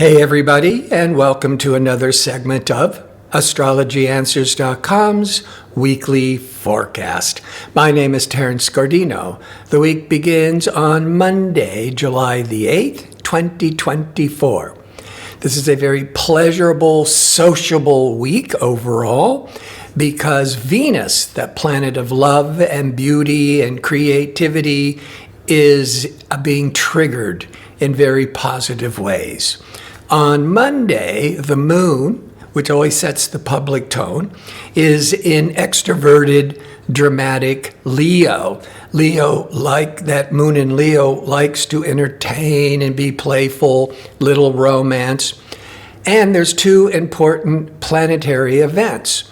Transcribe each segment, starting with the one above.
Hey everybody, and welcome to another segment of AstrologyAnswers.com's weekly forecast. My name is Terence. The week begins on Monday, July the 8th, 2024. This is a very pleasurable, sociable week overall because Venus, that planet of love and beauty and creativity, is being triggered in very positive ways. On Monday, the moon, which always sets the public tone, is in extroverted, dramatic Leo. Leo, like that moon in Leo, likes to entertain and be playful, little romance. And there's two important planetary events,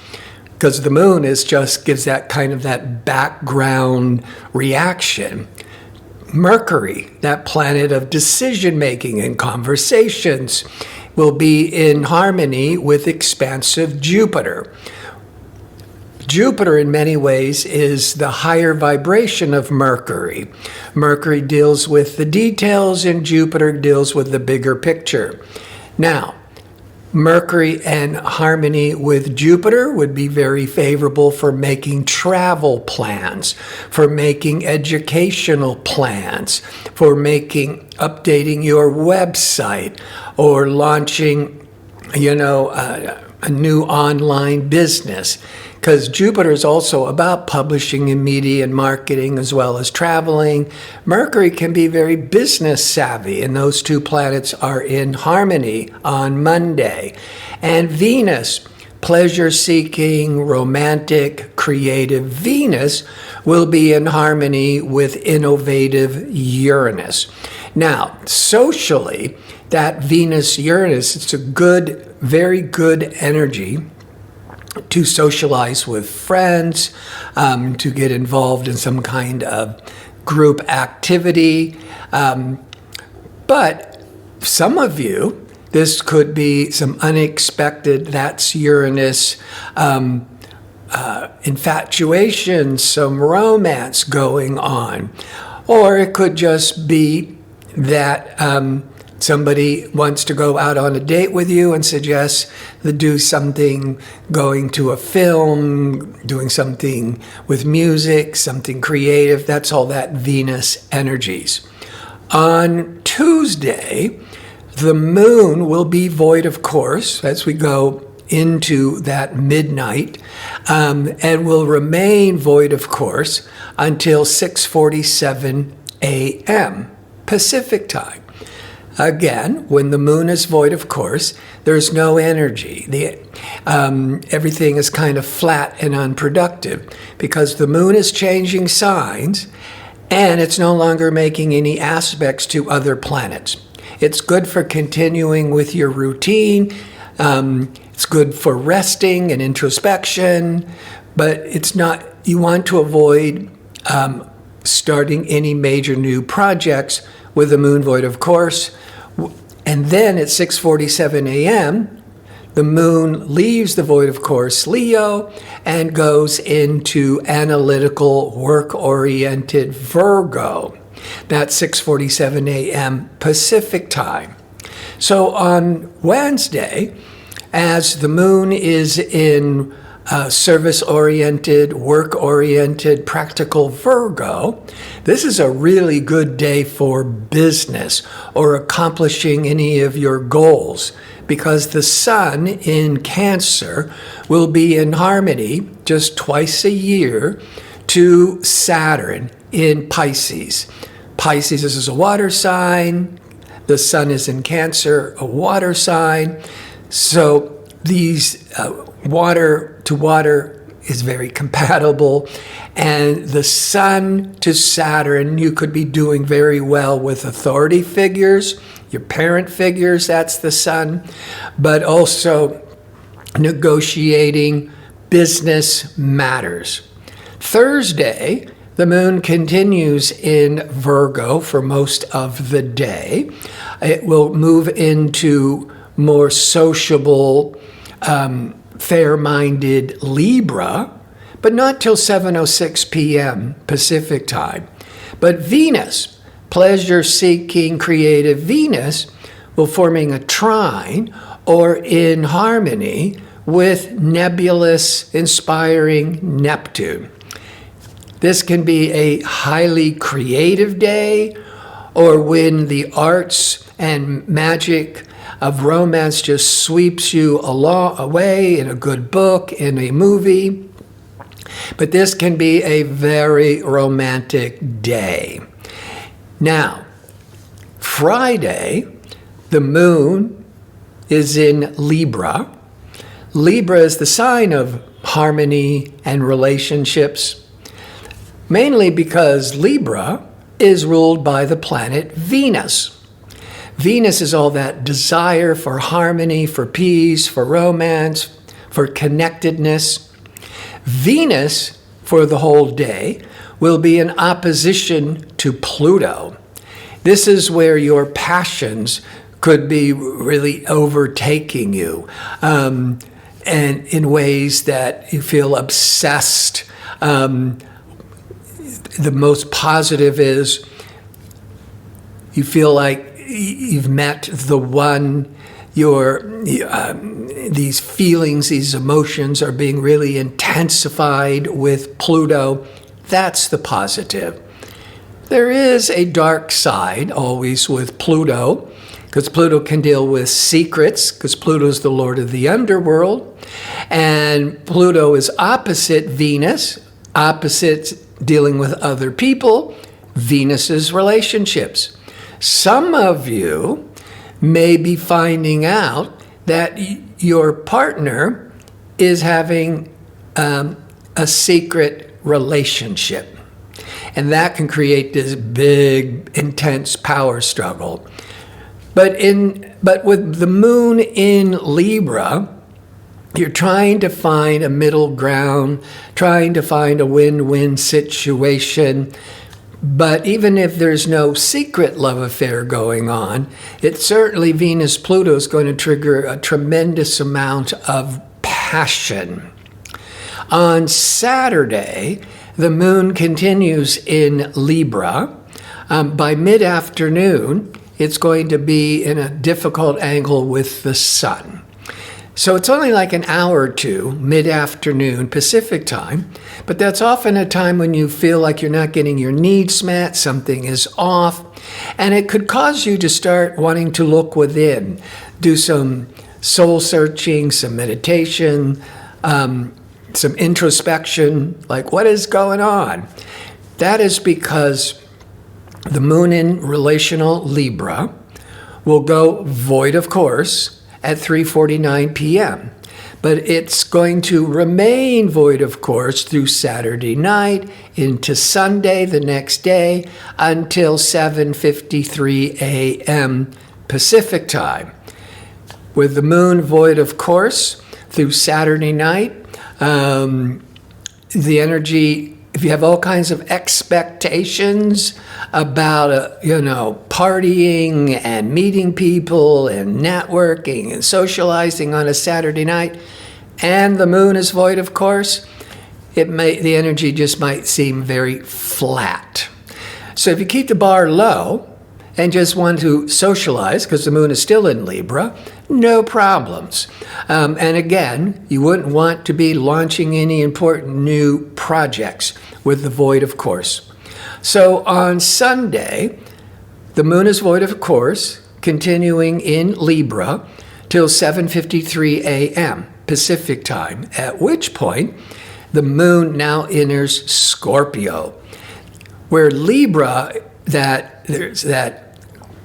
because the moon gives that kind of that background reaction. Mercury, that planet of decision-making and conversations, will be in harmony with expansive Jupiter. Jupiter, in many ways, is the higher vibration of Mercury. Mercury deals with the details, and Jupiter deals with the bigger picture. Now, Mercury and harmony with Jupiter would be very favorable for making travel plans, for making educational plans, for updating your website, or launching, a new online business. Because Jupiter is also about publishing and media and marketing as well as traveling. Mercury can be very business savvy, and those two planets are in harmony on Monday. And Venus, pleasure-seeking, romantic, creative Venus, will be in harmony with innovative Uranus. Now, socially, that Venus-Uranus, it's a very good energy to socialize with friends, to get involved in some kind of group activity. But some of you, this could be some unexpected, that's Uranus, infatuation, some romance going on. Or it could just be that somebody wants to go out on a date with you and suggests to do something, going to a film, doing something with music, something creative. That's all that Venus energies. On Tuesday, the moon will be void of course as we go into that midnight, and will remain void of course until 6:47 a.m. Pacific time. Again, when the moon is void of course, there's no energy. Everything is kind of flat and unproductive because the moon is changing signs and it's no longer making any aspects to other planets. It's good for continuing with your routine. It's good for resting and introspection, but it's not, you want to avoid starting any major new projects with the moon void of course. And then at 6:47 a.m., the moon leaves the void of course Leo and goes into analytical, work-oriented Virgo. That's 6:47 a.m. Pacific time. So on Wednesday, as the moon is in service-oriented, work-oriented, practical Virgo, this is a really good day for business or accomplishing any of your goals because the sun in Cancer will be in harmony just twice a year to Saturn in Pisces. Pisces is a water sign. The sun is in Cancer, a water sign. So these water to water is very compatible, and the sun to Saturn, you could be doing very well with authority figures, your parent figures, that's the sun, but also negotiating business matters. Thursday, the moon continues in Virgo for most of the day. It will move into more sociable, fair-minded Libra, but not till 7:06 p.m. Pacific time. But Venus, pleasure-seeking, creative Venus, will forming a trine or in harmony with nebulous, inspiring Neptune. This can be a highly creative day, or when the arts and magic of romance just sweeps you away in a good book, in a movie. But this can be a very romantic day. Now, Friday, the moon is in Libra. Libra is the sign of harmony and relationships, mainly because Libra is ruled by the planet Venus. Venus is all that desire for harmony, for peace, for romance, for connectedness. Venus, for the whole day, will be in opposition to Pluto. This is where your passions could be really overtaking you, and in ways that you feel obsessed. The most positive is you feel like you've met the one. These feelings, these emotions are being really intensified with Pluto. That's the positive. There is a dark side always with Pluto, because Pluto can deal with secrets, because Pluto is the lord of the underworld. And Pluto is opposite Venus, opposite dealing with other people, Venus's relationships. Some of you may be finding out that your partner is having a secret relationship. And that can create this big, intense power struggle. But with the moon in Libra, you're trying to find a middle ground, trying to find a win-win situation. But even if there's no secret love affair going on, it's certainly Venus-Pluto is going to trigger a tremendous amount of passion. On Saturday, the moon continues in Libra. By mid-afternoon, it's going to be in a difficult angle with the sun. So it's only like an hour or two, mid-afternoon Pacific time, but that's often a time when you feel like you're not getting your needs met, something is off, and it could cause you to start wanting to look within, do some soul searching, some meditation, some introspection, like what is going on? That is because the moon in relational Libra will go void of course at 3:49 p.m. But it's going to remain void of course through Saturday night into Sunday the next day until 7:53 a.m. Pacific time. With the moon void of course through Saturday night, the energy, if you have all kinds of expectations about, partying and meeting people and networking and socializing on a Saturday night, and the moon is void, of course, the energy just might seem very flat. So if you keep the bar low and just want to socialize, because the moon is still in Libra, no problems. And again, you wouldn't want to be launching any important new projects with the void of course. So on Sunday, the moon is void of course, continuing in Libra till 7:53 a.m. Pacific time, at which point the moon now enters Scorpio, where Libra, there's that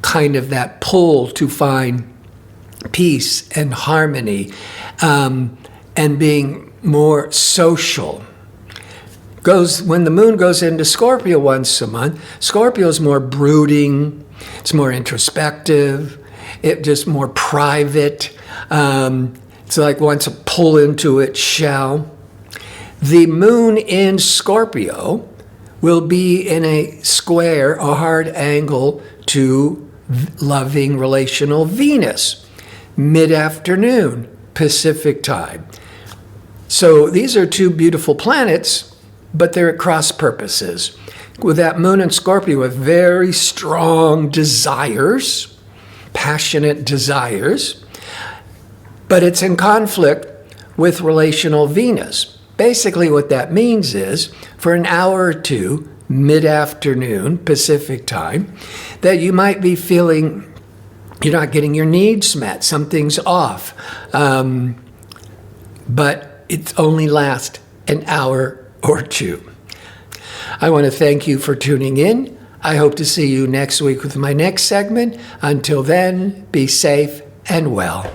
kind of that pull to find peace and harmony, and being more social. When the moon goes into Scorpio once a month, Scorpio is more brooding, it's more introspective, it's just more private. It's like wants to pull into its shell. The moon in Scorpio will be in a square, a hard angle to loving relational Venus, mid-afternoon Pacific time. So these are two beautiful planets, but they're at cross purposes. With that moon in Scorpio with very strong desires, passionate desires, but it's in conflict with relational Venus. Basically, what that means is for an hour or two, mid-afternoon Pacific time, that you might be feeling you're not getting your needs met, something's off, but it only lasts an hour or two. I want to thank you for tuning in. I hope to see you next week with my next segment. Until then, be safe and well.